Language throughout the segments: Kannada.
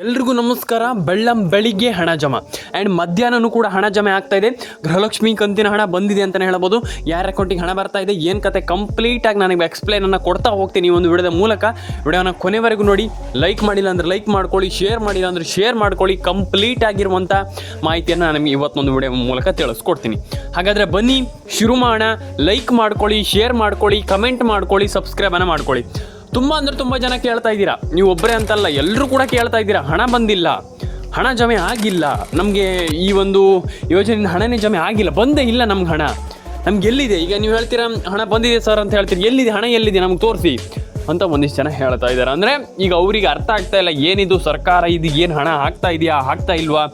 ಎಲ್ರಿಗೂ ನಮಸ್ಕಾರ. ಬೆಳಿಗ್ಗೆ ಹಣ ಜಮಾ ಆ್ಯಂಡ್ ಮಧ್ಯಾಹ್ನನೂ ಕೂಡ ಹಣ ಜಮೆ ಆಗ್ತಾ ಇದೆ. ಗೃಹಲಕ್ಷ್ಮಿ ಕಂತಿನ ಹಣ ಬಂದಿದೆ ಅಂತಲೇ ಹೇಳ್ಬೋದು. ಯಾರ ಅಕೌಂಟಿಗೆ ಹಣ ಬರ್ತಾ ಇದೆ, ಏನು ಕತೆ ಕಂಪ್ಲೀಟಾಗಿ ನನಗೆ ಎಕ್ಸ್ಪ್ಲೇನನ್ನು ಕೊಡ್ತಾ ಹೋಗ್ತೀನಿ ಒಂದು ವಿಡಿಯೋದ ಮೂಲಕ. ವಿಡಿಯೋನ ಕೊನೆವರೆಗೂ ನೋಡಿ. ಲೈಕ್ ಮಾಡಿಲ್ಲ ಅಂದರೆ ಲೈಕ್ ಮಾಡ್ಕೊಳ್ಳಿ, ಶೇರ್ ಮಾಡಿಲ್ಲ ಅಂದರೆ ಶೇರ್ ಮಾಡ್ಕೊಳ್ಳಿ. ಕಂಪ್ಲೀಟ್ ಆಗಿರುವಂಥ ಮಾಹಿತಿಯನ್ನು ನಾನು ನಿಮಗೆ ಇವತ್ತೊಂದು ವಿಡಿಯೋ ಮೂಲಕ ತಿಳಿಸ್ಕೊಡ್ತೀನಿ. ಹಾಗಾದರೆ ಬನ್ನಿ ಶುರು ಮಾಡೋಣ. ಲೈಕ್ ಮಾಡ್ಕೊಳ್ಳಿ, ಶೇರ್ ಮಾಡ್ಕೊಳ್ಳಿ, ಕಮೆಂಟ್ ಮಾಡ್ಕೊಳ್ಳಿ, ಸಬ್ಸ್ಕ್ರೈಬನ್ನು ಮಾಡ್ಕೊಳ್ಳಿ. ತುಂಬ ಜನ ಕೇಳ್ತಾ ಇದ್ದೀರಾ, ನೀವು ಒಬ್ಬರೇ ಅಂತಲ್ಲ, ಎಲ್ಲರೂ ಕೂಡ ಕೇಳ್ತಾ ಇದ್ದೀರಾ, ಹಣ ಬಂದಿಲ್ಲ, ಹಣ ಜಮೆ ಆಗಿಲ್ಲ, ನಮಗೆ ಈ ಒಂದು ಯೋಜನೆಯಿಂದ ಹಣನೇ ಜಮೆ ಆಗಿಲ್ಲ, ಬಂದೇ ಇಲ್ಲ ನಮ್ಗೆ ಹಣ, ನಮ್ಗೆ ಎಲ್ಲಿದೆ? ಈಗ ನೀವು ಹೇಳ್ತೀರಾ ಹಣ ಬಂದಿದೆ ಸರ್ ಅಂತ ಹೇಳ್ತೀರಿ, ಎಲ್ಲಿದೆ ಹಣ, ಎಲ್ಲಿದೆ ನಮ್ಗೆ ತೋರಿಸಿ ಅಂತ ಒಂದಿಷ್ಟು ಜನ ಹೇಳ್ತಾ ಇದ್ದಾರೆ. ಅಂದರೆ ಈಗ ಅವರಿಗೆ ಅರ್ಥ ಆಗ್ತಾ ಇಲ್ಲ, ಏನಿದು ಸರ್ಕಾರ ಇದು ಏನು ಹಣ ಹಾಕ್ತಾ ಇದೆಯಾ, ಹಾಕ್ತಾ ಇಲ್ವಾ,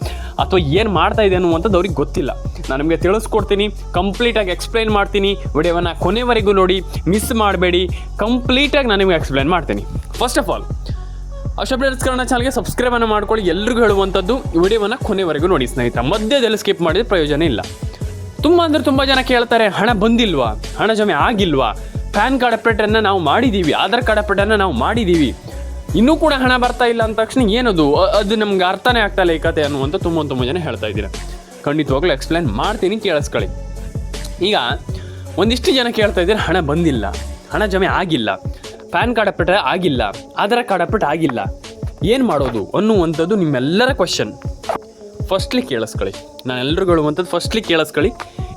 ಅಥವಾ ಏನು ಮಾಡ್ತಾ ಇದೆ ಅನ್ನುವಂಥದ್ದು ಅವ್ರಿಗೆ ಗೊತ್ತಿಲ್ಲ. ನಾನು ನಿಮಗೆ ತಿಳಿಸ್ಕೊಡ್ತೀನಿ, ಕಂಪ್ಲೀಟಾಗಿ ಎಕ್ಸ್ಪ್ಲೈನ್ ಮಾಡ್ತೀನಿ. ವಿಡಿಯೋವನ್ನು ಕೊನೆವರೆಗೂ ನೋಡಿ, ಮಿಸ್ ಮಾಡಬೇಡಿ. ಕಂಪ್ಲೀಟಾಗಿ ನಾನು ನಿಮಗೆ ಎಕ್ಸ್ಪ್ಲೈನ್ ಮಾಡ್ತೀನಿ. First of all updates Kannada ಚಾನಲ್ಗೆ ಸಬ್ಸ್ಕ್ರೈಬನ್ನು ಮಾಡ್ಕೊಳ್ಳಿ. ಎಲ್ರಿಗೂ ಹೇಳುವಂಥದ್ದು, ವಿಡಿಯೋವನ್ನು ಕೊನೆವರೆಗೂ ನೋಡಿ ಸ್ನೇಹಿತರೆ, ಮಧ್ಯದಲ್ಲಿ ಸ್ಕಿಪ್ ಮಾಡಿದ್ರೆ ಪ್ರಯೋಜನ ಇಲ್ಲ. ತುಂಬ ಜನ ಕೇಳ್ತಾರೆ, ಹಣ ಬಂದಿಲ್ವಾ, ಹಣ ಜಮೆ ಆಗಿಲ್ವಾ, ಪ್ಯಾನ್ ಕಾರ್ಡ್ ಅಪ್ಡೇಟನ್ನು ನಾವು ಮಾಡಿದ್ದೀವಿ, ಆಧಾರ್ ಕಾರ್ಡ್ ಅಪ್ಡೇಟನ್ನು ನಾವು ಮಾಡಿದ್ದೀವಿ, ಇನ್ನೂ ಕೂಡ ಹಣ ಬರ್ತಾ ಇಲ್ಲ ಅಂದ ತಕ್ಷಣ ಏನದು, ಅದು ನಮ್ಗೆ ಅರ್ಥನೇ ಆಗ್ತಾ ಇಲ್ಲ ಈ ಕತೆ ಅನ್ನುವಂಥ ತುಂಬ ಜನ ಹೇಳ್ತಾ ಇದ್ದೀರಾ. ಖಂಡಿತವಾಗ್ಲೂ ಎಕ್ಸ್ಪ್ಲೈನ್ ಮಾಡ್ತೀನಿ, ಕೇಳಿಸ್ಕೊಳ್ಳಿ. ಈಗ ಒಂದಿಷ್ಟು ಜನ ಕೇಳ್ತಾ ಇದ್ದಾರೆ, ಹಣ ಬಂದಿಲ್ಲ, ಹಣ ಜಮೆ ಆಗಿಲ್ಲ, ಪ್ಯಾನ್ ಕಾರ್ಡ್ ಅಪ್ಡೇಟ್ ಆಗಿಲ್ಲ, ಆಧಾರ್ ಕಾರ್ಡ್ ಅಪ್ಡೇಟ್ ಆಗಿಲ್ಲ, ಏನು ಮಾಡೋದು ಅನ್ನುವಂಥದ್ದು ನಿಮ್ಮೆಲ್ಲರ ಕ್ವಶನ್. ಫಸ್ಟ್ಲಿ ಕೇಳಿಸ್ಕೊಳ್ಳಿ, ನಾನು ಎಲ್ರಿಗೂ ಹೇಳುವಂಥದ್ದು ಫಸ್ಟ್ಲಿ ಕೇಳಿಸ್ಕೊಳ್ಳಿ.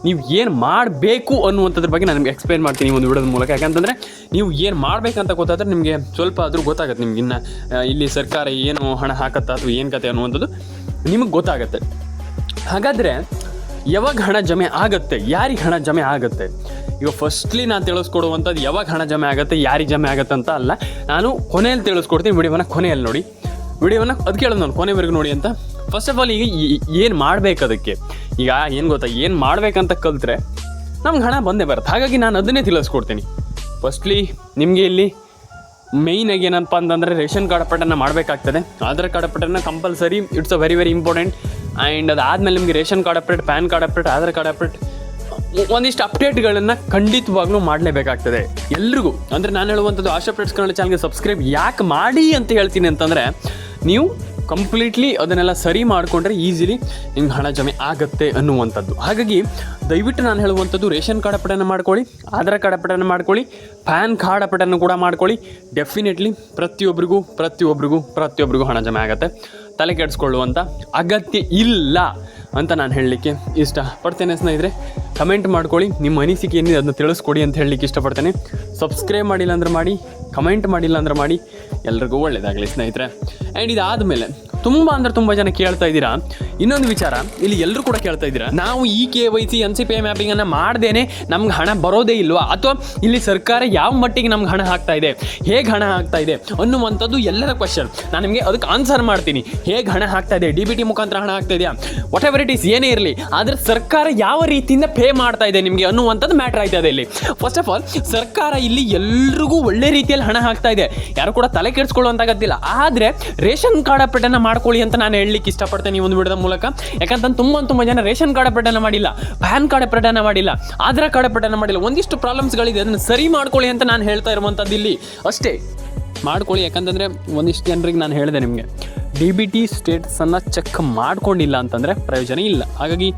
ನೀವು ಏನು ಮಾಡಬೇಕು ಅನ್ನುವಂಥದ್ರ ಬಗ್ಗೆ ನಾನು ನಿಮ್ಗೆ ಎಕ್ಸ್ಪ್ಲೈನ್ ಮಾಡ್ತೀನಿ ಒಂದು ವಿಡಿಯೋದ ಮೂಲಕ. ಯಾಕಂತಂದರೆ ನೀವು ಏನು ಮಾಡಬೇಕಂತ ಗೊತ್ತಾದರೆ ನಿಮಗೆ ಸ್ವಲ್ಪ ಆದರೂ ಗೊತ್ತಾಗುತ್ತೆ. ನಿಮ್ಗೆ ಇನ್ನು ಇಲ್ಲಿ ಸರ್ಕಾರ ಏನು ಹಣ ಹಾಕತ್ತಾ ಅಥವಾ ಏನು ಕತೆ ಅನ್ನುವಂಥದ್ದು ನಿಮಗೆ ಗೊತ್ತಾಗುತ್ತೆ. ಹಾಗಾದರೆ ಯಾವಾಗ ಹಣ ಜಮೆ ಆಗುತ್ತೆ, ಯಾರಿಗೆ ಹಣ ಜಮೆ ಆಗುತ್ತೆ? ಈಗ ಫಸ್ಟ್ಲಿ ನಾನು ತಿಳಿಸ್ಕೊಡುವಂಥದ್ದು ಯಾವಾಗ ಹಣ ಜಮೆ ಆಗುತ್ತೆ, ಯಾರಿಗೆ ಜಮೆ ಆಗುತ್ತೆ ಅಂತ ಅಲ್ಲ, ನಾನು ಕೊನೆಯಲ್ಲಿ ತಿಳಿಸ್ಕೊಡ್ತೀನಿ. ವಿಡಿಯೋವನ್ನು ಕೊನೆಯಲ್ಲಿ ನೋಡಿ, ವಿಡಿಯೋವನ್ನು ಅದು ಕೇಳೋದು ನಾನು ಕೊನೆವರೆಗೂ ನೋಡಿ ಅಂತ. ಫಸ್ಟ್ ಆಫ್ ಆಲ್ ಈಗ ಏನು ಮಾಡಬೇಕು ಅದಕ್ಕೆ, ಈಗ ಏನು ಗೊತ್ತಾ, ಏನು ಮಾಡಬೇಕಂತ ಕಲಿತ್ರೆ ನಮ್ಗೆ ಹಣ ಬಂದೇ ಬರುತ್ತೆ. ಹಾಗಾಗಿ ನಾನು ಅದನ್ನೇ ತಿಳಿಸ್ಕೊಡ್ತೀನಿ. ಫಸ್ಟ್ಲಿ ನಿಮಗೆ ಇಲ್ಲಿ ಮೇಯ್ನಾಗಿ ಏನಪ್ಪ ಅಂತಂದರೆ ರೇಷನ್ ಕಾರ್ಡ್ ಅಪ್ಡೇಟನ್ನು ಮಾಡಬೇಕಾಗ್ತದೆ. ಆಧಾರ್ ಕಾರ್ಡ್ ಅಪ್ಡೇಟನ್ನು compulsory, it's a very important. And ಅದಾದಮೇಲೆ ನಿಮಗೆ ration card update, PAN card update, Aadhaar card update, ಒಂದಿಷ್ಟು ಅಪ್ಡೇಟ್ಗಳನ್ನು ಖಂಡಿತವಾಗ್ಲೂ ಮಾಡಲೇಬೇಕಾಗ್ತದೆ ಎಲ್ರಿಗೂ. ಅಂದರೆ ನಾನು ಹೇಳುವಂಥದ್ದು ಅಪ್ಡೇಟ್ಸ್ ಕನ್ನಡ ಚಾನಲ್ಗೆ ಸಬ್ಸ್ಕ್ರೈಬ್ ಯಾಕೆ ಮಾಡಿ ಅಂತ ಹೇಳ್ತೀನಿ ಅಂತಂದರೆ, ನೀವು ಕಂಪ್ಲೀಟ್ಲಿ ಅದನ್ನೆಲ್ಲ ಸರಿ ಮಾಡಿಕೊಂಡ್ರೆ ಈಸಿಲಿ ನಿಮ್ಗೆ ಹಣ ಜಮೆ ಆಗುತ್ತೆ ಅನ್ನುವಂಥದ್ದು. ಹಾಗಾಗಿ ದಯವಿಟ್ಟು ನಾನು ಹೇಳುವಂಥದ್ದು ರೇಷನ್ ಕಾರ್ಡ್ ಅಪ್ಡೇಟನ್ನು ಮಾಡ್ಕೊಳ್ಳಿ, ಆಧಾರ್ ಕಾರ್ಡ್ ಅಪ್ಡೇಟನ್ನು ಮಾಡ್ಕೊಳ್ಳಿ, ಪ್ಯಾನ್ ಕಾರ್ಡ್ ಅಪ್ಡೇಟನ್ನು ಕೂಡ ಮಾಡ್ಕೊಳ್ಳಿ. ಡೆಫಿನೆಟ್ಲಿ ಪ್ರತಿಯೊಬ್ಬರಿಗೂ ಹಣ ಜಮೆ ಆಗುತ್ತೆ. ತಲೆ ಕೆಡಿಸ್ಕೊಳ್ಳುವಂಥ ಅಗತ್ಯ ಇಲ್ಲ ಅಂತ ನಾನು ಹೇಳಲಿಕ್ಕೆ ಇಷ್ಟಪಡ್ತೇನೆ ಸ್ನೇಹಿತರೆ. ಕಮೆಂಟ್ ಮಾಡ್ಕೊಳ್ಳಿ, ನಿಮ್ಮ ಅನಿಸಿಕೆ ಏನಿದೆ ಅದನ್ನು ತಿಳಿಸ್ಕೊಡಿ ಅಂತ ಹೇಳಲಿಕ್ಕೆ ಇಷ್ಟಪಡ್ತೇನೆ. ಸಬ್ಸ್ಕ್ರೈಬ್ ಮಾಡಿಲ್ಲ ಅಂದ್ರೆ ಮಾಡಿ, ಕಮೆಂಟ್ ಮಾಡಿಲ್ಲ ಅಂದ್ರೆ ಮಾಡಿ. ಎಲ್ರಿಗೂ ಒಳ್ಳೆಯದಾಗಲಿ ಸ್ನೇಹಿತರೆ. ಆ್ಯಂಡ್ ಇದಾದಮೇಲೆ ತುಂಬ ಜನ ಕೇಳ್ತಾ ಇದ್ದೀರಾ ಇನ್ನೊಂದು ವಿಚಾರ, ಇಲ್ಲಿ ಎಲ್ಲರೂ ಕೂಡ ಕೇಳ್ತಾ ಇದ್ದೀರಾ, ನಾವು ಈ KYC NCPI ಮ್ಯಾಪಿಂಗನ್ನು ಮಾಡ್ದೇನೆ ನಮ್ಗೆ ಹಣ ಬರೋದೇ ಇಲ್ವಾ, ಅಥವಾ ಇಲ್ಲಿ ಸರ್ಕಾರ ಯಾವ ಮಟ್ಟಿಗೆ ನಮ್ಗೆ ಹಣ ಹಾಕ್ತಾ ಇದೆ, ಹೇಗೆ ಹಣ ಹಾಕ್ತಾ ಇದೆ ಅನ್ನುವಂಥದ್ದು ಎಲ್ಲರ ಕ್ವಶನ್. ನಾನು ನಿಮಗೆ ಅದಕ್ಕೆ ಆನ್ಸರ್ ಮಾಡ್ತೀನಿ. ಹೇಗೆ ಹಣ ಹಾಕ್ತಾ ಇದೆ, DBT ಮುಖಾಂತರ ಹಣ ಹಾಕ್ತಾ ಇದೆಯಾ, ವಾಟ್ ಎವರ್ ಇಟ್ ಈಸ್, ಏನೇ ಇರಲಿ, ಆದರೆ ಸರ್ಕಾರ ಯಾವ ರೀತಿಯಿಂದ ಪೇ ಮಾಡ್ತಾ ಇದೆ ನಿಮಗೆ ಅನ್ನುವಂಥದ್ದು ಮ್ಯಾಟ್ರ್ ಆಯ್ತಾ ಇದೆ ಇಲ್ಲಿ. ಫಸ್ಟ್ ಆಫ್ ಆಲ್ ಸರ್ಕಾರ ಇಲ್ಲಿ ಎಲ್ರಿಗೂ ಒಳ್ಳೆ ರೀತಿಯಲ್ಲಿ ಹಣ ಹಾಕ್ತಾ ಇದೆ, ಯಾರು ಕೂಡ ತಲೆ ಕೆಡಿಸ್ಕೊಳ್ಳುವಂತಾಗತ್ತಿಲ್ಲ. ಆದರೆ ರೇಷನ್ ಕಾರ್ಡ್ ಅಪ್ಡೇಟನ್ನು ಮಾಡ್ಕೊಳ್ಳಿ ಅಂತ ನಾನು ಹೇಳಲಿಕ್ಕೆ ಇಷ್ಟಪಡ್ತೇನೆ ಈ ಒಂದು ವಿಡಿಯೋದ ಮೂಲಕ. ಯಾಕಂತಂದ್ರೆ ತುಂಬ ಜನ ರೇಷನ್ ಕಾರ್ಡ್ ಅಪ್ಡೇಟನ್ನು ಮಾಡಿಲ್ಲ, ಪ್ಯಾನ್ ಕಾರ್ಡ್ ಅಪ್ಡೇಟನ್ನು ಮಾಡಿಲ್ಲ, ಆಧಾರ್ ಕಾರ್ಡ್ ಅಪ್ಡೇಟನ್ನು ಮಾಡಿಲ್ಲ, ಒಂದಿಷ್ಟು ಪ್ರಾಬ್ಲಮ್ಸ್ಗಳಿದೆ, ಅದನ್ನು ಸರಿ ಮಾಡ್ಕೊಳ್ಳಿ ಅಂತ ನಾನು ಹೇಳ್ತಾ ಇರುವಂಥದ್ದು ಇಲ್ಲಿ ಅಷ್ಟೇ. ಮಾಡ್ಕೊಳ್ಳಿ, ಯಾಕಂತಂದರೆ ಒಂದಿಷ್ಟು ಜನರಿಗೆ ನಾನು ಹೇಳಿದೆ ನಿಮಗೆ, DBT ಸ್ಟೇಟಸನ್ನು ಚೆಕ್ ಮಾಡ್ಕೊಂಡಿಲ್ಲ ಅಂತಂದರೆ ಪ್ರಯೋಜನ ಇಲ್ಲ. ಹಾಗಾಗಿ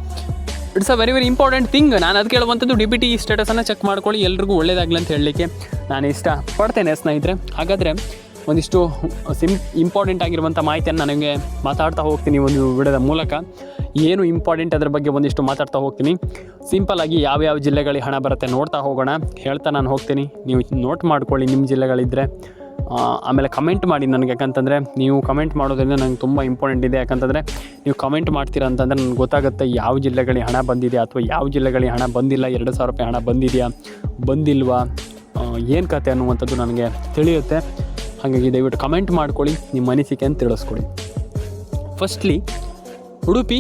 it's a very important thing. ನಾನು ಅದಕ್ಕೆ ಹೇಳುವಂಥದ್ದು DBT ಸ್ಟೇಟಸನ್ನು ಚೆಕ್ ಮಾಡ್ಕೊಳ್ಳಿ, ಎಲ್ರಿಗೂ ಒಳ್ಳೆಯದಾಗಲಿ ಅಂತ ಹೇಳಲಿಕ್ಕೆ ನಾನು ಇಷ್ಟಪಡ್ತೇನೆ ಸ್ನೇಹಿತರೆ. ಹಾಗಾದರೆ ಒಂದಿಷ್ಟು ಇಂಪಾರ್ಟೆಂಟ್ ಆಗಿರುವಂಥ ಮಾಹಿತಿಯನ್ನು ನನಗೆ ಮಾತಾಡ್ತಾ ಹೋಗ್ತೀನಿ ಒಂದು ವಿಡಿಯೋದ ಮೂಲಕ. ಏನು ಇಂಪಾರ್ಟೆಂಟ್ ಅದರ ಬಗ್ಗೆ ಒಂದಿಷ್ಟು ಮಾತಾಡ್ತಾ ಹೋಗ್ತೀನಿ. ಸಿಂಪಲ್ಲಾಗಿ ಯಾವ್ಯಾವ ಜಿಲ್ಲೆಗಳಿಗೆ ಹಣ ಬರುತ್ತೆ ನೋಡ್ತಾ ಹೋಗೋಣ, ಹೇಳ್ತಾ ನಾನು ಹೋಗ್ತೀನಿ. ನೀವು ನೋಟ್ ಮಾಡ್ಕೊಳ್ಳಿ ನಿಮ್ಮ ಜಿಲ್ಲೆಗಳಿದ್ದರೆ. ಆಮೇಲೆ ಕಮೆಂಟ್ ಮಾಡಿ ನನಗೆ, ಯಾಕಂತಂದರೆ ನೀವು ಕಮೆಂಟ್ ಮಾಡೋದ್ರಿಂದ ನನಗೆ ತುಂಬ ಇಂಪಾರ್ಟೆಂಟ್ ಇದೆ. ಯಾಕಂತಂದರೆ ನೀವು ಕಮೆಂಟ್ ಮಾಡ್ತೀರಾ ಅಂತಂದರೆ ನನಗೆ ಗೊತ್ತಾಗುತ್ತೆ ಯಾವ ಜಿಲ್ಲೆಗಳಿಗೆ ಹಣ ಬಂದಿದೆ ಅಥವಾ ಯಾವ ಜಿಲ್ಲೆಗಳಿಗೆ ಹಣ ಬಂದಿಲ್ಲ, 2,000 ರೂಪಾಯಿ ಹಣ ಬಂದಿದೆಯಾ ಬಂದಿಲ್ವಾ, ಏನು ಕತೆ ಅನ್ನುವಂಥದ್ದು ನನಗೆ ತಿಳಿಯುತ್ತೆ. ಹಾಗಾಗಿ ದಯವಿಟ್ಟು ಕಮೆಂಟ್ ಮಾಡ್ಕೊಳ್ಳಿ, ನಿಮ್ಮ ಅನಿಸಿಕೆಯನ್ನು ತಿಳಿಸ್ಕೊಡಿ. ಫಸ್ಟ್ಲಿ ಉಡುಪಿ,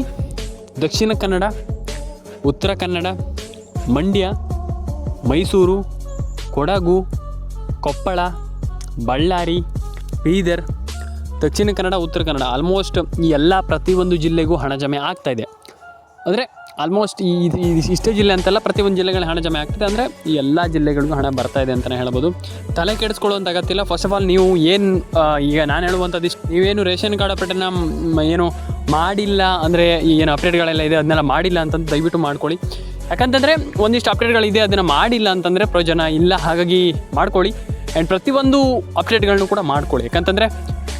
ದಕ್ಷಿಣ ಕನ್ನಡ, ಉತ್ತರ ಕನ್ನಡ, ಮಂಡ್ಯ, ಮೈಸೂರು, ಕೊಡಗು, ಕೊಪ್ಪಳ, ಬಳ್ಳಾರಿ, ಬೀದರ್, ದಕ್ಷಿಣ ಕನ್ನಡ, ಉತ್ತರ ಕನ್ನಡ, ಆಲ್ಮೋಸ್ಟ್ ಈ ಎಲ್ಲ ಪ್ರತಿಯೊಂದು ಜಿಲ್ಲೆಗೂ ಹಣ ಜಮೆ ಆಗ್ತಾಯಿದೆ. ಅಂದರೆ ಆಲ್ಮೋಸ್ಟ್ ಇಷ್ಟೇ ಜಿಲ್ಲೆ ಅಂತಲ್ಲ, ಪ್ರತಿಯೊಂದು ಜಿಲ್ಲೆಗಳ ಹಣ ಜಮೆ ಆಗ್ತದೆ. ಅಂದರೆ ಈ ಎಲ್ಲ ಜಿಲ್ಲೆಗಳಿಗೂ ಹಣ ಬರ್ತಾ ಇದೆ ಅಂತಲೇ ಹೇಳ್ಬೋದು. ತಲೆ ಕೆಡಿಸ್ಕೊಳ್ಳುವಂಥ ಅಗತ್ಯ ಇಲ್ಲ. ಫಸ್ಟ್ ಆಫ್ ಆಲ್ ನೀವು ಏನು ಈಗ ನಾನು ಹೇಳುವಂಥದ್ದು ಇಷ್ಟು, ನೀವೇನು ರೇಷನ್ ಕಾರ್ಡ್ ಅಪ್ಡೇಟನ್ನು ಏನು ಮಾಡಿಲ್ಲ ಅಂದರೆ ಏನು ಅಪ್ಡೇಟ್ಗಳೆಲ್ಲ ಇದೆ ಅದನ್ನೆಲ್ಲ ಮಾಡಿಲ್ಲ ಅಂತಂದು ದಯವಿಟ್ಟು ಮಾಡ್ಕೊಳ್ಳಿ. ಯಾಕಂತಂದರೆ ಒಂದಿಷ್ಟು ಅಪ್ಡೇಟ್ಗಳಿದೆ ಅದನ್ನು ಮಾಡಿಲ್ಲ ಅಂತಂದರೆ ಪ್ರಯೋಜನ ಇಲ್ಲ. ಹಾಗಾಗಿ ಮಾಡ್ಕೊಳ್ಳಿ. ಆ್ಯಂಡ್ ಪ್ರತಿಯೊಂದು ಅಪ್ಡೇಟ್ಗಳನ್ನು ಕೂಡ ಮಾಡ್ಕೊಳ್ಳಿ. ಯಾಕಂತಂದರೆ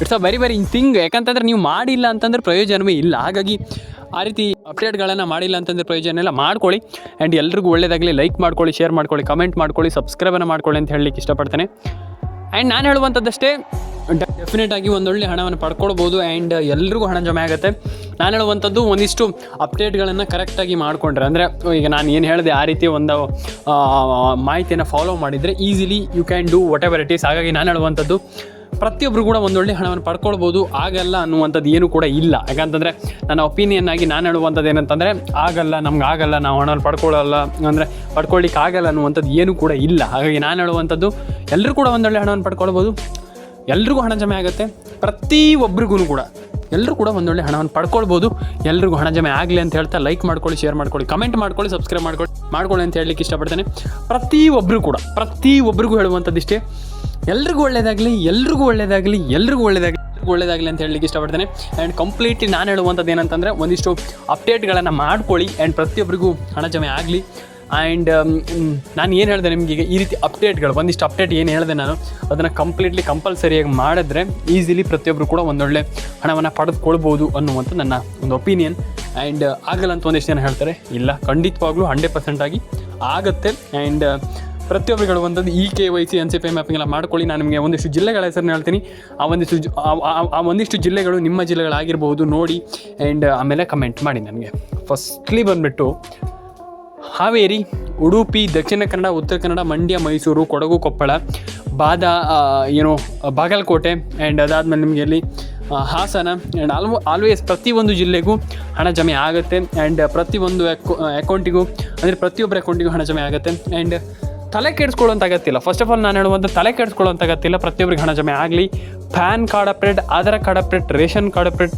ಇಟ್ಸ್ ಅ ವೆರಿ ಥಿಂಗ್. ಯಾಕಂತಂದರೆ ನೀವು ಮಾಡಿಲ್ಲ ಅಂತಂದರೆ ಪ್ರಯೋಜನವೇ ಇಲ್ಲ. ಹಾಗಾಗಿ ಆ ರೀತಿ ಅಪ್ಡೇಟ್ಗಳನ್ನು ಮಾಡಿಲ್ಲ ಅಂತಂದರೆ ಪ್ರಯೋಜನ ಎಲ್ಲ ಮಾಡ್ಕೊಳ್ಳಿ. ಆ್ಯಂಡ್ ಎಲ್ರಿಗೂ ಒಳ್ಳೆಯದಾಗಲಿ. ಲೈಕ್ ಮಾಡ್ಕೊಳ್ಳಿ, ಶೇರ್ ಮಾಡ್ಕೊಳ್ಳಿ, ಕಮೆಂಟ್ ಮಾಡ್ಕೊಳ್ಳಿ, ಸಬ್ಸ್ಕ್ರೈಬನ್ನು ಮಾಡ್ಕೊಳ್ಳಿ ಅಂತ ಹೇಳಲಿಕ್ಕೆ ಇಷ್ಟಪಡ್ತೇನೆ. ಆ್ಯಂಡ್ ನಾನು ಹೇಳುವಂಥದ್ದಷ್ಟೇ, ಡೆಫಿನೆಟಾಗಿ ಒಂದೊಳ್ಳೆ ಹಣವನ್ನು ಪಡ್ಕೊಳ್ಬೋದು. ಆ್ಯಂಡ್ ಎಲ್ರಿಗೂ ಹಣ ಜಮೆ ಆಗುತ್ತೆ. ನಾನು ಹೇಳುವಂಥದ್ದು ಒಂದಿಷ್ಟು ಅಪ್ಡೇಟ್ಗಳನ್ನು ಕರೆಕ್ಟಾಗಿ ಮಾಡಿಕೊಂಡ್ರೆ, ಅಂದರೆ ಈಗ ನಾನು ಏನು ಹೇಳಿದೆ ಆ ರೀತಿ ಒಂದು ಮಾಹಿತಿಯನ್ನು ಫಾಲೋ ಮಾಡಿದರೆ easily you can do whatever it is. ಹಾಗಾಗಿ ನಾನು ಹೇಳುವಂಥದ್ದು ಪ್ರತಿಯೊಬ್ಬರು ಕೂಡ ಒಂದೊಳ್ಳೆ ಹಣವನ್ನು ಪಡ್ಕೊಳ್ಬೋದು. ಆಗಲ್ಲ ಅನ್ನುವಂಥದ್ದು ಏನೂ ಕೂಡ ಇಲ್ಲ. ಯಾಕಂತಂದರೆ ನನ್ನ ಒಪಿನಿಯನ್ ಆಗಿ ನಾನು ಹೇಳುವಂಥದ್ದು ಏನಂತಂದರೆ ಆಗಲ್ಲ, ನಮ್ಗೆ ಆಗಲ್ಲ, ನಾವು ಹಣವನ್ನು ಪಡ್ಕೊಳ್ಳಲ್ಲ ಅಂದರೆ ಪಡ್ಕೊಳ್ಳಿಕ್ಕೆ ಆಗಲ್ಲ ಅನ್ನುವಂಥದ್ದು ಏನೂ ಕೂಡ ಇಲ್ಲ. ಹಾಗಾಗಿ ನಾನು ಹೇಳುವಂಥದ್ದು ಎಲ್ಲರೂ ಕೂಡ ಒಂದೊಳ್ಳೆ ಹಣವನ್ನು ಪಡ್ಕೊಳ್ಬೋದು. ಎಲ್ರಿಗೂ ಹಣ ಜಮೆ ಆಗುತ್ತೆ. ಪ್ರತಿಯೊಬ್ಬರಿಗೂ ಕೂಡ ಎಲ್ಲರೂ ಕೂಡ ಒಂದೊಳ್ಳೆ ಹಣವನ್ನು ಪಡ್ಕೊಳ್ಬೋದು. ಎಲ್ರಿಗೂ ಹಣ ಜಮೆ ಆಗಲಿ ಅಂತ ಹೇಳ್ತಾ ಲೈಕ್ ಮಾಡ್ಕೊಳ್ಳಿ, ಶೇರ್ ಮಾಡ್ಕೊಳ್ಳಿ, ಕಮೆಂಟ್ ಮಾಡ್ಕೊಳ್ಳಿ, ಸಬ್ಸ್ಕ್ರೈಬ್ ಮಾಡ್ಕೊಳ್ಳಿ ಅಂತ ಹೇಳಲಿಕ್ಕೆ ಇಷ್ಟಪಡ್ತೇನೆ. ಪ್ರತಿಯೊಬ್ಬರಿಗೂ ಹೇಳುವಂಥದ್ದು ಇಷ್ಟೇ, ಎಲ್ರಿಗೂ ಒಳ್ಳೆಯದಾಗಲಿ, ಎಲ್ರಿಗೂ ಒಳ್ಳೆಯದಾಗಲಿ, ಎಲ್ರಿಗೂ ಒಳ್ಳೆಯದಾಗಲಿ ಅಂತ ಹೇಳಲಿಕ್ಕೆ ಇಷ್ಟಪಡ್ತೇನೆ. ಆ್ಯಂಡ್ ಕಂಪ್ಲೀಟ್ಲಿ ನಾನು ಹೇಳುವಂಥದ್ದು ಏನಂತಂದರೆ ಒಂದಿಷ್ಟು ಅಪ್ಡೇಟ್ಗಳನ್ನು ಮಾಡ್ಕೊಳ್ಳಿ. ಆ್ಯಂಡ್ ಪ್ರತಿಯೊಬ್ಬರಿಗೂ ಹಣ ಜಮೆ ಆಗಲಿ. ಆ್ಯಂಡ್ ನಾನು ಏನು ಹೇಳಿದೆ ನಿಮಗೆ, ಈಗ ಈ ರೀತಿ ಅಪ್ಡೇಟ್ಗಳು ಒಂದಿಷ್ಟು ಅಪ್ಡೇಟ್ ಏನು ಹೇಳಿದೆ ನಾನು ಅದನ್ನು ಕಂಪ್ಲೀಟ್ಲಿ ಕಂಪಲ್ಸರಿಯಾಗಿ ಮಾಡಿದ್ರೆ ಈಸಿಲಿ ಪ್ರತಿಯೊಬ್ಬರು ಕೂಡ ಒಂದೊಳ್ಳೆ ಹಣವನ್ನು ಪಡೆದುಕೊಳ್ಬೋದು ಅನ್ನುವಂಥ ನನ್ನ ಒಂದು ಒಪಿನಿಯನ್. ಆ್ಯಂಡ್ ಆಗಲ್ಲ ಅಂತ ಒಂದಿಷ್ಟು ಜನ ಹೇಳ್ತಾರೆ, ಇಲ್ಲ, ಖಂಡಿತವಾಗ್ಲೂ 100% ಆಗಿ ಆಗುತ್ತೆ. ಆ್ಯಂಡ್ ಪ್ರತಿಯೊಬ್ಬರು ಹೇಳುವಂಥದ್ದು ಈ KYC NCPI ಮ್ಯಾಪಿಂಗ್ ಎಲ್ಲ ಮಾಡ್ಕೊಳ್ಳಿ. ನಾನು ನಿಮಗೆ ಒಂದಿಷ್ಟು ಜಿಲ್ಲೆಗಳ ಹೆಸರನ್ನು ಹೇಳ್ತೀನಿ. ಆ ಒಂದಿಷ್ಟು ಜಿಲ್ಲೆಗಳು ನಿಮ್ಮ ಜಿಲ್ಲೆಗಳಾಗಿರ್ಬೋದು, ನೋಡಿ. ಆ್ಯಂಡ್ ಆಮೇಲೆ ಕಮೆಂಟ್ ಮಾಡಿ ನನಗೆ. ಫಸ್ಟ್ಲಿ ಬಂದುಬಿಟ್ಟು ಹಾವೇರಿ, ಉಡುಪಿ, ದಕ್ಷಿಣ ಕನ್ನಡ, ಉತ್ತರ ಕನ್ನಡ, ಮಂಡ್ಯ, ಮೈಸೂರು, ಕೊಡಗು, ಕೊಪ್ಪಳ, ಬಾಗಲಕೋಟೆ. ಆ್ಯಂಡ್ ಅದಾದಮೇಲೆ ನಿಮಗೆ ಅಲ್ಲಿ ಹಾಸನ. ಆ್ಯಂಡ್ ಆಲ್ವೇಸ್ ಪ್ರತಿಯೊಂದು ಜಿಲ್ಲೆಗೂ ಹಣ ಜಮೆ ಆಗುತ್ತೆ. ಆ್ಯಂಡ್ ಪ್ರತಿಯೊಂದು ಅಕೌಂಟಿಗೂ ಅಂದರೆ ಪ್ರತಿಯೊಬ್ಬರ ಅಕೌಂಟಿಗೂ ಹಣ ಜಮೆ ಆಗುತ್ತೆ. ಆ್ಯಂಡ್ ತಲೆ ಕೆಡಿಸ್ಕೊಳ್ಳೋಂಥ ಅಗತ್ಯ. ಫಸ್ಟ್ ಆಫ್ ಆಲ್ ನಾನು ಹೇಳುವಂಥ ತಲೆ ಕೆಡಿಸ್ಕೊಳ್ಳೋಂಥ ಅಗತ್ಯ. ಪ್ರತಿಯೊಬ್ಬರಿಗೆ ಹಣ ಜಮೆ ಆಗಲಿ. PAN card update, Aadhaar card update, ration card update,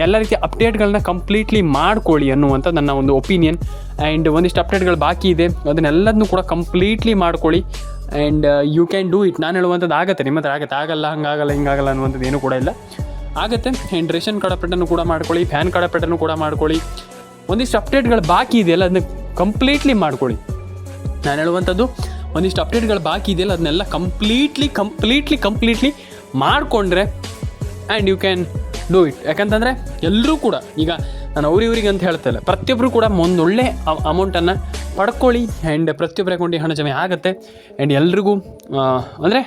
ಎಲ್ಲ ರೀತಿಯ ಅಪ್ಡೇಟ್ಗಳನ್ನ ಕಂಪ್ಲೀಟ್ಲಿ ಮಾಡ್ಕೊಳ್ಳಿ ಅನ್ನುವಂಥ ನನ್ನ ಒಂದು ಒಪಿನಿಯನ್. ಆ್ಯಂಡ್ ಒಂದಿಷ್ಟು ಅಪ್ಡೇಟ್ಗಳು ಬಾಕಿ ಇದೆ, ಅದನ್ನೆಲ್ಲದನ್ನೂ ಕೂಡ ಕಂಪ್ಲೀಟ್ಲಿ ಮಾಡ್ಕೊಳ್ಳಿ. And you can do it. ನಾನು ಹೇಳುವಂಥದ್ದು ಆಗುತ್ತೆ, ನಿಮ್ಮ ಹತ್ರ ಆಗುತ್ತೆ. ಆಗಲ್ಲ, ಹಂಗಾಗಲ್ಲ, ಹಿಂಗಾಗಲ್ಲ ಅನ್ನುವಂಥದ್ದು ಏನೂ ಕೂಡ ಇಲ್ಲ, ಆಗುತ್ತೆ. ಆ್ಯಂಡ್ ರೇಷನ್ ಕಾರ್ಡ್ ಅಪ್ಡೇಟನ್ನು ಕೂಡ ಮಾಡ್ಕೊಳ್ಳಿ, ಪ್ಯಾನ್ ಕಾರ್ಡ್ ಅಪ್ಡೇಟನ್ನು ಕೂಡ ಮಾಡ್ಕೊಳ್ಳಿ. ಒಂದಿಷ್ಟು ಅಪ್ಡೇಟ್ಗಳು ಬಾಕಿ ಇದೆಯಲ್ಲ ಅದನ್ನ ಕಂಪ್ಲೀಟ್ಲಿ ಮಾಡ್ಕೊಳ್ಳಿ. ನಾನು ಹೇಳುವಂಥದ್ದು ಒಂದಿಷ್ಟು ಅಪ್ಡೇಟ್ಗಳು ಬಾಕಿ ಇದೆಯಲ್ಲ ಅದನ್ನೆಲ್ಲ ಕಂಪ್ಲೀಟ್ಲಿ ಮಾಡಿಕೊಂಡ್ರೆ and you can do it. ಯಾಕಂತಂದರೆ ಎಲ್ಲರೂ ಕೂಡ ಈಗ ನಾನು ಅವ್ರಿಗೆ ಅಂತ ಹೇಳ್ತಾಯಿಲ್ಲ, ಪ್ರತಿಯೊಬ್ಬರು ಕೂಡ ಒಂದೊಳ್ಳೆ ಅಮೌಂಟನ್ನು ಪಡ್ಕೊಳ್ಳಿ. ಆ್ಯಂಡ್ ಪ್ರತಿಯೊಬ್ಬರ ಅಕೌಂಟಿಗೆ ಹಣ ಜಮೆ ಆಗುತ್ತೆ. ಆ್ಯಂಡ್ ಎಲ್ರಿಗೂ ಅಂದರೆ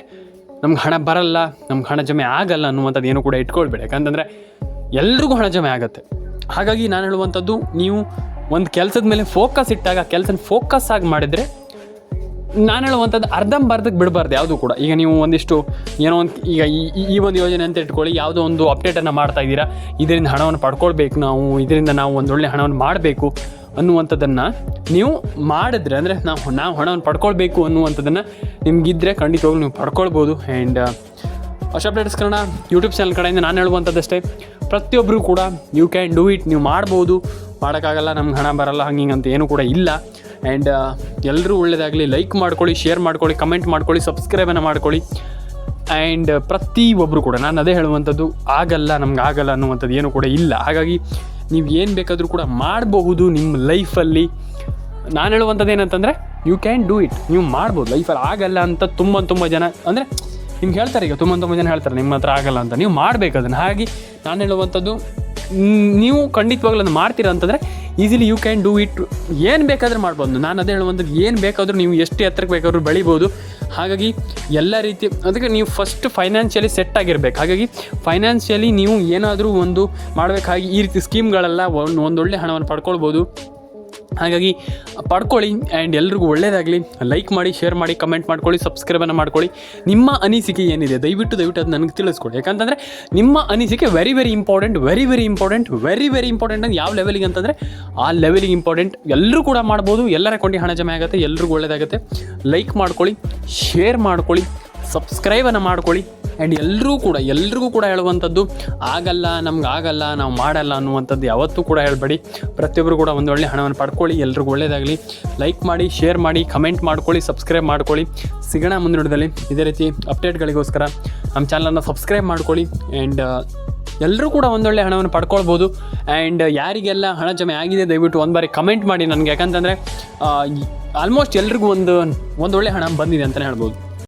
ನಮ್ಗೆ ಹಣ ಬರಲ್ಲ, ನಮ್ಗೆ ಹಣ ಜಮೆ ಆಗಲ್ಲ ಅನ್ನುವಂಥದ್ದು ಏನು ಕೂಡ ಇಟ್ಕೊಳ್ಬೇಡಿ. ಯಾಕಂತಂದರೆ ಎಲ್ರಿಗೂ ಹಣ ಜಮೆ ಆಗುತ್ತೆ. ಹಾಗಾಗಿ ನಾನು ಹೇಳುವಂಥದ್ದು, ನೀವು ಒಂದು ಕೆಲಸದ ಮೇಲೆ ಫೋಕಸ್ ಇಟ್ಟಾಗ ಕೆಲಸನ ಫೋಕಸ್ ಆಗಿ ಮಾಡಿದರೆ, ನಾನು ಹೇಳುವಂಥದ್ದು ಅರ್ಧಂಬರ್ಧಕ್ಕೆ ಬಿಡಬಾರ್ದು ಯಾವುದೂ ಕೂಡ. ಈಗ ನೀವು ಒಂದಿಷ್ಟು ಏನೋ ಒಂದು ಈಗ ಈ ಒಂದು ಯೋಜನೆ ಅಂತ ಇಟ್ಕೊಳ್ಳಿ, ಯಾವುದೋ ಒಂದು ಅಪ್ಡೇಟನ್ನು ಮಾಡ್ತಾ ಇದ್ದೀರಾ, ಇದರಿಂದ ಹಣವನ್ನು ಪಡ್ಕೊಳ್ಬೇಕು ನಾವು, ಇದರಿಂದ ನಾವು ಒಂದೊಳ್ಳೆ ಹಣವನ್ನು ಮಾಡಬೇಕು ಅನ್ನುವಂಥದ್ದನ್ನು ನೀವು ಮಾಡಿದ್ರೆ, ಅಂದರೆ ನಾವು ಹಣವನ್ನು ಪಡ್ಕೊಳ್ಬೇಕು ಅನ್ನುವಂಥದ್ದನ್ನು ನಿಮಗಿದ್ದರೆ ಖಂಡಿತವಾಗ್ಲೂ ನೀವು ಪಡ್ಕೊಳ್ಬೋದು. ಆ್ಯಂಡ್ ಹೊಸ ಅಪ್ಡೇಟ್ಸ್ ಕನ್ನಡ ಯೂಟ್ಯೂಬ್ ಚಾನಲ್ ಕಡೆಯಿಂದ ನಾನು ಹೇಳುವಂಥದ್ದಷ್ಟೇ, ಪ್ರತಿಯೊಬ್ಬರು ಕೂಡ ಯು ಕ್ಯಾನ್ ಡೂ ಇಟ್. ನೀವು ಮಾಡ್ಬೋದು, ಮಾಡೋಕ್ಕಾಗಲ್ಲ, ನಮ್ಗೆ ಹಣ ಬರಲ್ಲ, ಹಂಗಿಂಗಂತ ಏನೂ ಕೂಡ ಇಲ್ಲ. ಆ್ಯಂಡ್ ಎಲ್ಲರೂ ಒಳ್ಳೆಯದಾಗಲಿ. ಲೈಕ್ ಮಾಡ್ಕೊಳ್ಳಿ, ಶೇರ್ ಮಾಡ್ಕೊಳ್ಳಿ, ಕಮೆಂಟ್ ಮಾಡ್ಕೊಳ್ಳಿ, ಸಬ್ಸ್ಕ್ರೈಬನ್ನು ಮಾಡ್ಕೊಳ್ಳಿ. ಆ್ಯಂಡ್ ಪ್ರತಿಯೊಬ್ಬರು ಕೂಡ ನಾನು ಅದೇ ಹೇಳುವಂಥದ್ದು, ಆಗಲ್ಲ, ನಮ್ಗೆ ಆಗಲ್ಲ ಅನ್ನುವಂಥದ್ದು ಏನೂ ಕೂಡ ಇಲ್ಲ. ಹಾಗಾಗಿ ನೀವು ಏನು ಬೇಕಾದರೂ ಕೂಡ ಮಾಡಬಹುದು ನಿಮ್ಮ ಲೈಫಲ್ಲಿ. ನಾನು ಹೇಳುವಂಥದ್ದು ಏನಂತಂದರೆ ಯು ಕ್ಯಾನ್ ಡೂ ಇಟ್. ನೀವು ಮಾಡ್ಬೋದು ಲೈಫಲ್ಲಿ. ಆಗಲ್ಲ ಅಂತ ತುಂಬ ಜನ ಅಂದರೆ ನಿಮ್ಗೆ ಹೇಳ್ತಾರೆ, ಈಗ ತುಂಬ ಜನ ಹೇಳ್ತಾರೆ ನಿಮ್ಮ ಹತ್ರ ಆಗಲ್ಲ ಅಂತ. ನೀವು ಮಾಡಬೇಕು ಅದನ್ನು. ಹಾಗೆ ನಾನು ಹೇಳುವಂಥದ್ದು, ನೀವು ಖಂಡಿತವಾಗ್ಲೂ ಅದನ್ನು ಮಾಡ್ತೀರಾ ಅಂತಂದರೆ easily you can do it. ಏನು ಬೇಕಾದರೂ ಮಾಡ್ಬೋದು. ನಾನು ಅದೇ ಹೇಳುವಂಥದ್ದು, ಏನು ಬೇಕಾದರೂ ನೀವು ಎಷ್ಟು ಎತ್ತರಕ್ಕೆ ಬೇಕಾದರೂ ಬೆಳಿಬೋದು. ಹಾಗಾಗಿ ಎಲ್ಲ ರೀತಿ ಅದಕ್ಕೆ ನೀವು ಫಸ್ಟ್ ಫೈನಾನ್ಷಿಯಲಿ ಸೆಟ್ ಆಗಿರಬೇಕು. ಹಾಗಾಗಿ ಫೈನಾನ್ಷಿಯಲಿ ನೀವು ಏನಾದರೂ ಒಂದು ಮಾಡಬೇಕಾಗಿ ಈ ರೀತಿ ಸ್ಕೀಮ್ಗಳೆಲ್ಲ ಒಂದೊಳ್ಳೆ ಹಣವನ್ನು ಪಡ್ಕೊಳ್ಬೋದು. ಹಾಗಾಗಿ ಪಡ್ಕೊಳ್ಳಿ. ಆ್ಯಂಡ್ ಎಲ್ರಿಗೂ ಒಳ್ಳೆಯದಾಗಲಿ. ಲೈಕ್ ಮಾಡಿ, ಶೇರ್ ಮಾಡಿ, ಕಮೆಂಟ್ ಮಾಡ್ಕೊಳ್ಳಿ, ಸಬ್ಸ್ಕ್ರೈಬನ್ನು ಮಾಡ್ಕೊಳ್ಳಿ. ನಿಮ್ಮ ಅನಿಸಿಕೆ ಏನಿದೆ ದಯವಿಟ್ಟು ಅದು ನನಗೆ ತಿಳಿಸ್ಕೊಡಿ. ಯಾಕಂತಂದರೆ ನಿಮ್ಮ ಅನಿಸಿಕೆ ವೆರಿ ಇಂಪಾರ್ಟೆಂಟ್ ಅಂತ. ಯಾವ ಲೆವೆಲಿಗೆ ಅಂತಂದರೆ ಆ ಲೆವೆಲಿಗೆ ಇಂಪಾರ್ಟೆಂಟ್. ಎಲ್ಲರೂ ಕೂಡ ಮಾಡ್ಬೋದು. ಎಲ್ಲರ ಅಕೌಂಟಿಗೆ ಹಣ ಜಮೆ ಆಗುತ್ತೆ. ಎಲ್ರಿಗೂ ಒಳ್ಳೆಯದಾಗುತ್ತೆ. ಲೈಕ್ ಮಾಡ್ಕೊಳ್ಳಿ, ಶೇರ್ ಮಾಡ್ಕೊಳ್ಳಿ, ಸಬ್ಸ್ಕ್ರೈಬನ್ನು ಮಾಡ್ಕೊಳ್ಳಿ. ಆ್ಯಂಡ್ ಎಲ್ರಿಗೂ ಕೂಡ ಹೇಳುವಂಥದ್ದು ನಮ್ಗೆ ಆಗಲ್ಲ ನಾವು ಮಾಡಲ್ಲ ಅನ್ನುವಂಥದ್ದು ಯಾವತ್ತೂ ಕೂಡ ಹೇಳಬೇಡಿ. ಪ್ರತಿಯೊಬ್ಬರು ಕೂಡ ಒಂದು ಒಳ್ಳೆ ಹಣವನ್ನು ಪಡ್ಕೊಳ್ಳಿ. ಎಲ್ರಿಗೂ ಒಳ್ಳೆಯದಾಗಲಿ. ಲೈಕ್ ಮಾಡಿ, ಶೇರ್ ಮಾಡಿ, ಕಮೆಂಟ್ ಮಾಡ್ಕೊಳ್ಳಿ, ಸಬ್ಸ್ಕ್ರೈಬ್ ಮಾಡ್ಕೊಳ್ಳಿ. ಸಿಗೋಣ ಮುಂದಿನ ವಿಡಿಯೋದಲ್ಲಿ. ಇದೇ ರೀತಿ ಅಪ್ಡೇಟ್ಗಳಿಗೋಸ್ಕರ ನಮ್ಮ ಚಾನಲನ್ನು ಸಬ್ಸ್ಕ್ರೈಬ್ ಮಾಡ್ಕೊಳ್ಳಿ. ಆ್ಯಂಡ್ ಎಲ್ಲರೂ ಕೂಡ ಒಂದೊಳ್ಳೆ ಹಣವನ್ನು ಪಡ್ಕೊಳ್ಬೋದು. ಆ್ಯಂಡ್ ಯಾರಿಗೆಲ್ಲ ಹಣ ಜಮೆ ಆಗಿದೆ ದಯವಿಟ್ಟು ಒಂದು ಬಾರಿ ಕಮೆಂಟ್ ಮಾಡಿ ನನಗೆ. ಯಾಕಂತಂದರೆ ಆಲ್ಮೋಸ್ಟ್ ಎಲ್ರಿಗೂ ಒಂದೊಳ್ಳೆ ಹಣ ಬಂದಿದೆ ಅಂತಲೇ ಹೇಳ್ಬೋದು.